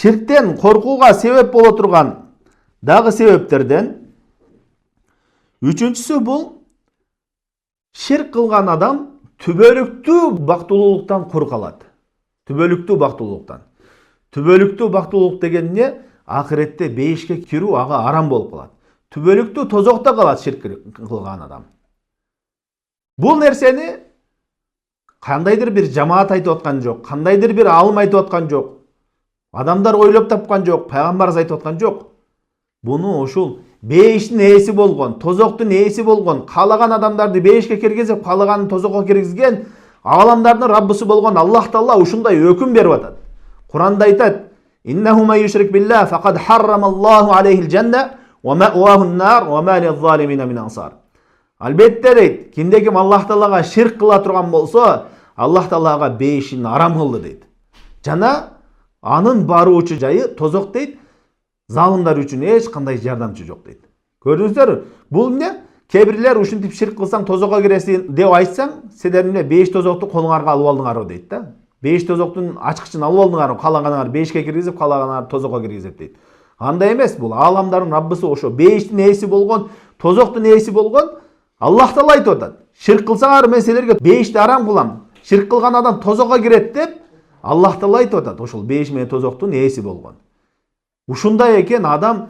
ширктен коркууга себеп боло турган дагы себептерден үчүнчүсү бул ширк кылган адам түбөлүктүү бактылуулуктан кур калат. Түбөлүктүү бактылуулуктан. Түбөлүктүү бактылуулук деген эмне? Акыретте бейишке кирүү ага арам болуп калат. Түбөлүктүү тозокто калат ширк кылган адам. Бул нерсени кандайдыр бир жамаат айтып аткан жок, кандайдыр бир алым айтып аткан жок. Адамдар ойлоп тапкан жок, пайгамбарыбыз айтып аткан жок. Буну ушул бейиштин ээси болгон, тозоктун ээси болгон, каалаган адамдарды бейишке киргизип, каалаганын тозокко киргизген аламдардын Раббысы болгон Аллах Таала ушундай өкүм берип атат. Куранда айтат: "Иннаху ма юшрик биллах фақад харрамаллаху алейхил жанна ва маъвахун нар ва ма лиз-залимина мин ансар." Албетте дейт, кимде ким Аллах Таалага ширк кыла турган болсо, Аллах Таалага бейишин арам кылды дейт. Жана анын баруучу жайы тозок дейт. Залымдар үчүн эч кандай жардамчы жок дейт. Көрдүңүздөрбү? Бул эмне? Кээ бирлер ушинтип ширк кылсаң тозокко киресиң деп айтсаң, силер эмне бейиш тозокту колуңарга алып алдыңарбы дейт да. Бейиш тозоктун ачкычын алып алдыңарбы, каалаганыңар бейишке киргизип, каалаганыңар тозокко киргизип дейт. Андай эмес, бул ааламдардын Раббысы ошо бейиштин ээси болгон, тозоктун ээси болгон Аллах Таала айтып атат. Ширк кылсаңар мен силерге бейишти арам кылам. Ширк кылган адам тозокко кирет деп Аллах Таала айтып атат. Ошол бейиш менен тозоктун ээси болгон. Ушундай экен адам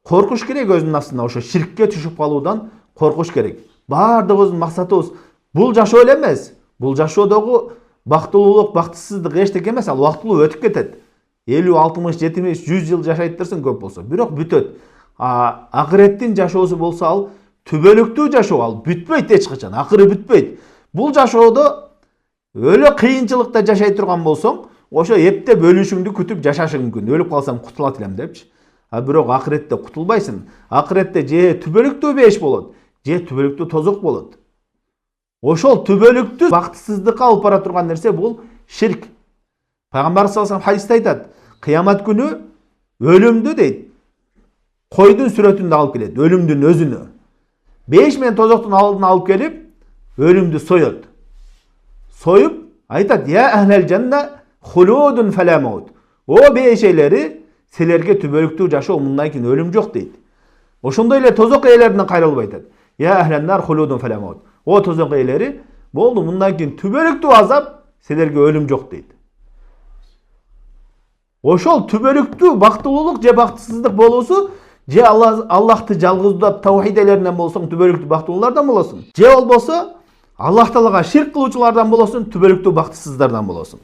коркуш керек өзүнүн нафсына, ошо ширкке түшүп калуудан коркуш керек. Бардыгыбыздын максатыбыз бул жашоо эле эмес. Бул жашоодогу бактылуулук, бактысыздык эчтеке эмес, ал убактылуу өтүп кетет. 50, 60, 70, 100 жыл жашайт дерсиң көп болсо, бирок бүтөт. Акыреттин жашоосу болсо ал түбөлүктүү жашоо, ал бүтпөйт эч качан, акыры бүтпөйт. Бул жашоодо өлө кыйынчылыкта жашай турган болсоң, ошо эптеп өлүшүңдү күтүп жашашың мүмкүн. Өлүп калсам кутулат элем депчи. Бирок акыретте кутулбайсың. Акыретте же түбөлүктүү бейиш болот, же түбөлүктүү тозок болот. Ошол түбөлүктүү бактысыздыкка алып бара турган нерсе бул ширк. Пайгамбар саллаллаху алейхи хадисте айтат: "Кыямат күнү өлүмдү дейт, койдун сүрөтүндө алып келет, өлүмдүн өзүнө. Бейиш менен тозоктун алдына алып келип, өлүмдү соет. Союп айтат: "Я ахлал жанна хулудун фала маут." О бейиш ээлери, силерге түбөлүктүү жашоо, мындан кийин өлүм жок дейт. Ошондой эле тозок ээлеринен кайрылып айтат: "Я ахлан нар хулудун фала маут." О тозок ээлери, болду, мындан кийин түбөлүктүү азап, силерге өлүм жок дейт. Ошол түбөлүктүү бактылуулук же бактысыздык болуусу, же Аллахты жалгыздап таухид ээлеринен болсоң, түбөлүктүү бактылуулардан болосуң. Же болбосо Аллах Таалага ширк кылуучулардан болосуң, түбөлүктүү бактысыздардан болосуң.